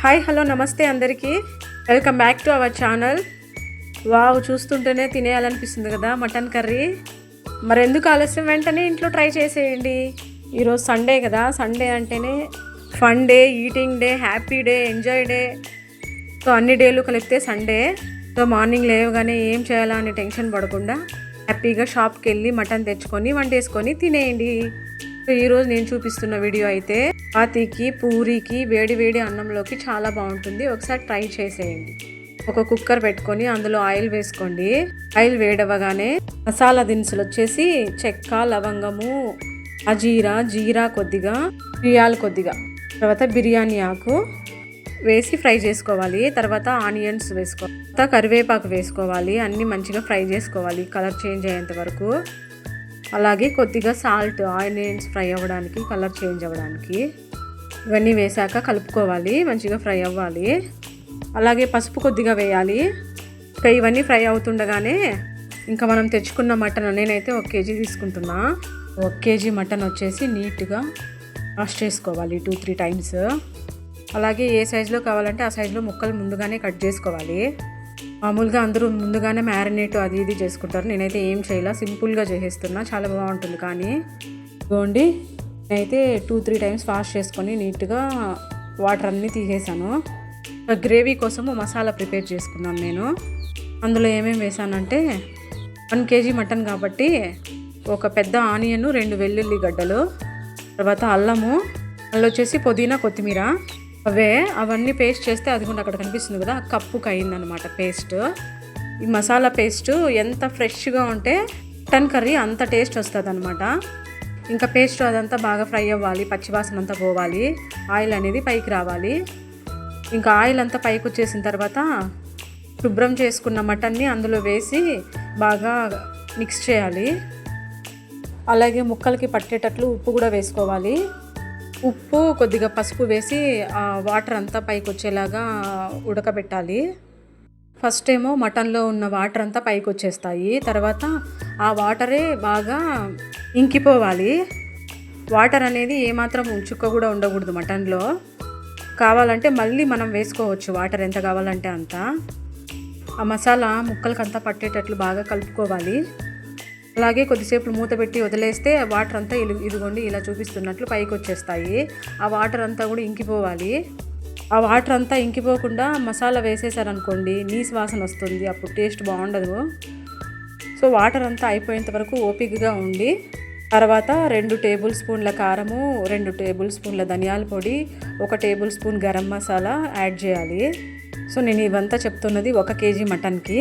Hi hello నమస్తే అందరికీ welcome back to our channel. Wow, చూస్తుంటేనే తినేయాలనిపిస్తుంది కదా మటన్ కర్రీ. మరెందుకు ఆలస్యం, వెంటనే ఇంట్లో ట్రై చేసేయండి. ఈరోజు సండే కదా, సండే అంటేనే fun day, eating day, happy day, enjoy day. So అన్ని డేలు కలిపితే సండే. సో మార్నింగ్ లేవగానే ఏం చేయాలా అని టెన్షన్ పడకుండా హ్యాపీగా షాప్కి వెళ్ళి మటన్ తెచ్చుకొని వండేసుకొని తినేయండి. సో ఈరోజు నేను చూపిస్తున్న వీడియో అయితే చపాతీకి, పూరీకి, వేడి వేడి అన్నంలోకి చాలా బాగుంటుంది. ఒకసారి ట్రై చేసేయండి. ఒక కుక్కర్ పెట్టుకొని అందులో ఆయిల్ వేసుకోండి. ఆయిల్ వేడవగానే మసాలా దినుసులు వచ్చేసి చెక్క, లవంగము, జీరా కొద్దిగా, మిరియాలు కొద్దిగా, తర్వాత బిర్యానీ ఆకు వేసి ఫ్రై చేసుకోవాలి. తర్వాత ఆనియన్స్ వేసుకోవాలి, తర్వాత కరివేపాకు వేసుకోవాలి. అన్నీ మంచిగా ఫ్రై చేసుకోవాలి కలర్ చేంజ్ అయ్యేంత వరకు. అలాగే కొద్దిగా సాల్ట్, ఆనియన్స్ ఫ్రై అవ్వడానికి, కలర్ చేంజ్ అవ్వడానికి. ఇవన్నీ వేసాక కలుపుకోవాలి, మంచిగా ఫ్రై అవ్వాలి. అలాగే పసుపు కొద్దిగా వేయాలి. ఇంకా ఇవన్నీ ఫ్రై అవుతుండగానే ఇంకా మనం తెచ్చుకున్న మటన్, నేనైతే 1 కేజీ తీసుకుంటున్నా. 1 కేజీ మటన్ వచ్చేసి నీట్గా వాష్ చేసుకోవాలి 2-3 టైమ్స్. అలాగే ఏ సైజులో కావాలంటే ఆ సైజులో ముక్కలు ముందుగానే కట్ చేసుకోవాలి. మామూలుగా అందరూ ముందుగానే మ్యారినేట్ అది ఇది చేసుకుంటారు. నేనైతే ఏం చేయాల, సింపుల్గా చేసేస్తున్నా, చాలా బాగుంటుంది. కానీ ఇదిగోండి, నేనైతే 2-3 టైమ్స్ వాష్ చేసుకొని నీట్గా వాటర్ అన్నీ తీసేసాను. గ్రేవీ కోసము మసాలా ప్రిపేర్ చేసుకున్నాను నేను. అందులో ఏమేమి వేసానంటే 1 కేజీ మటన్ కాబట్టి ఒక పెద్ద ఆనియన్, 2 వెల్లుల్లి గడ్డలు, తర్వాత అల్లము, అందులో వచ్చేసి పుదీనా, కొత్తిమీర, అవన్నీ పేస్ట్ చేస్తే అది కూడా అక్కడ కనిపిస్తుంది కదా, కప్పుకి అయిందనమాట పేస్ట్. ఈ మసాలా పేస్ట్ ఎంత ఫ్రెష్గా ఉంటే మటన్ కర్రీ అంత టేస్ట్ వస్తుంది అనమాట. ఇంకా పేస్ట్ అదంతా బాగా ఫ్రై అవ్వాలి, పచ్చివాసన అంతా పోవాలి, ఆయిల్ అనేది పైకి రావాలి. ఇంకా ఆయిల్ అంతా పైకి వచ్చేసిన తర్వాత శుభ్రం చేసుకున్న మటన్ని అందులో వేసి బాగా మిక్స్ చేయాలి. అలాగే ముక్కలకి పట్టేటట్లు ఉప్పు కూడా వేసుకోవాలి. ఉప్పు, కొద్దిగా పసుపు వేసి వాటర్ అంతా పైకి వచ్చేలాగా ఉడకబెట్టాలి. ఫస్ట్ ఏమో మటన్లో ఉన్న వాటర్ అంతా పైకి వచ్చేస్తాయి. తర్వాత ఆ వాటరే బాగా ఇంకిపోవాలి. వాటర్ అనేది ఏమాత్రం చుక్క కూడా ఉండకూడదు మటన్లో. కావాలంటే మళ్ళీ మనం వేసుకోవచ్చు వాటర్, ఎంత కావాలంటే అంత. ఆ మసాలా ముక్కలకంతా పట్టేటట్లు బాగా కలుపుకోవాలి. అలాగే కొద్దిసేపు మూత పెట్టి వదిలేస్తే వాటర్ అంతా ఇదిగోండి ఇలా చూపిస్తున్నట్లు పైకి వచ్చేస్తాయి. ఆ వాటర్ అంతా కూడా ఇంకిపోవాలి. ఆ వాటర్ అంతా ఇంకిపోకుండా మసాలా వేసేసారనుకోండి, నీసు వాసన వస్తుంది, అప్పుడు టేస్ట్ బాగుండదు. సో వాటర్ అంతా అయిపోయేంత వరకు ఓపికగా ఉండి, తర్వాత 2 టేబుల్ స్పూన్ల కారము, 2 టేబుల్ స్పూన్ల ధనియాల పొడి, 1 table spoon garam masala add చేయాలి. సో నేను ఇవంతా చెప్తున్నది 1 కేజీ మటన్కి.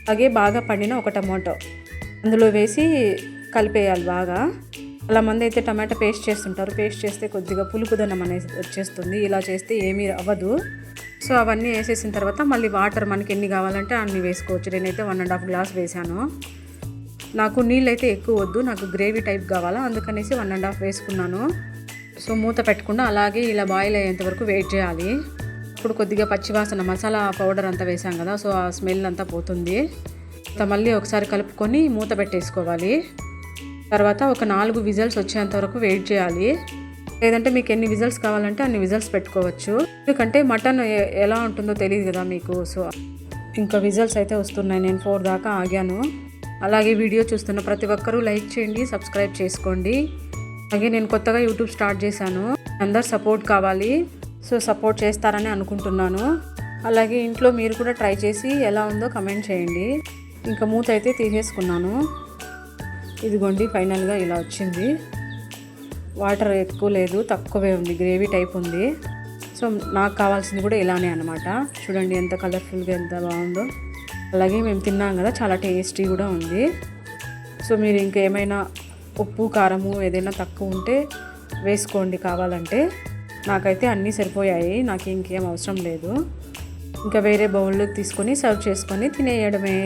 అలాగే బాగా పండిన 1 టమాటో అందులో వేసి కలిపేయాలి బాగా. చాలా మంది అయితే టమాటా పేస్ట్ చేస్తుంటారు. పేస్ట్ చేస్తే కొద్దిగా పులుపుదనం అనేది వచ్చేస్తుంది. ఇలా చేస్తే ఏమీ అవ్వదు. సో అవన్నీ వేసేసిన తర్వాత మళ్ళీ వాటర్ మనకి ఎన్ని కావాలంటే అన్ని వేసుకోవచ్చు. నేనైతే 1.5 గ్లాస్ వేసాను. నాకు నీళ్ళు అయితే ఎక్కువ వద్దు, నాకు గ్రేవీ టైప్ కావాలా, అందుకనేసి 1.5 వేసుకున్నాను. సో మూత పెట్టకుండా అలాగే ఇలా బాయిల్ అయ్యేంత వరకు వెయిట్ చేయాలి. ఇప్పుడు కొద్దిగా పచ్చివాసన, మసాలా పౌడర్ అంతా వేసాం కదా, సో ఆ స్మెల్ అంతా పోతుంది. మళ్ళీ ఒకసారి కలుపుకొని మూత పెట్టేసుకోవాలి. తర్వాత ఒక 4 విజిల్స్ వచ్చేంత వరకు వెయిట్ చేయాలి. లేదంటే మీకు ఎన్ని విజిల్స్ కావాలంటే అన్ని విజిల్స్ పెట్టుకోవచ్చు. ఎందుకంటే మటన్ ఎలా ఉంటుందో తెలియదు కదా మీకు. సో ఇంకా విజిల్స్ అయితే వస్తున్నాయి. నేను 4 దాకా ఆగాను. అలాగే వీడియో చూస్తున్న ప్రతి ఒక్కరూ లైక్ చేయండి, సబ్స్క్రైబ్ చేసుకోండి. అలాగే నేను కొత్తగా యూట్యూబ్ స్టార్ట్ చేశాను, అందరు సపోర్ట్ కావాలి. సో సపోర్ట్ చేస్తారని అనుకుంటున్నాను. అలాగే ఇంట్లో మీరు కూడా ట్రై చేసి ఎలా ఉందో కమెంట్ చేయండి. ఇంకా మూత అయితే తీసేసుకున్నాను. ఇదిగోండి ఫైనల్గా ఇలా వచ్చింది. వాటర్ ఎక్కువ లేదు, తక్కువే ఉంది, గ్రేవీ టైప్ ఉంది. సో నాకు కావాల్సింది కూడా ఇలానే అనమాట. చూడండి ఎంత కలర్ఫుల్గా, ఎంత బాగుందో. అలాగే మేము తిన్నాం కదా, చాలా టేస్టీ కూడా ఉంది. సో మీరు ఇంకేమైనా ఉప్పు, కారము ఏదైనా తక్కువ ఉంటే వేసుకోండి కావాలంటే. నాకైతే అన్నీ సరిపోయాయి, నాకు ఇంకేం అవసరం లేదు. ఇంకా వేరే బౌల్లో తీసుకొని సర్వ్ చేసుకొని తినేయడమే.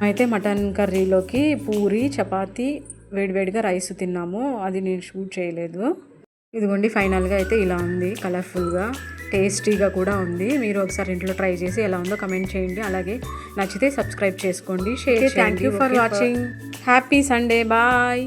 అయితే మటన్ కర్రీలోకి పూరి, చపాతీ, వేడివేడిగా రైస్ తిన్నాము. అది నేను షూట్ చేయలేదు. ఇదిగోండి ఫైనల్గా అయితే ఇలా ఉంది, కలర్ఫుల్గా, టేస్టీగా కూడా ఉంది. మీరు ఒకసారి ఇంట్లో ట్రై చేసి ఎలా ఉందో కమెంట్ చేయండి. అలాగే నచ్చితే సబ్స్క్రైబ్ చేసుకోండి, షేర్ చేయండి. Thank you for watching. Happy Sunday, bye.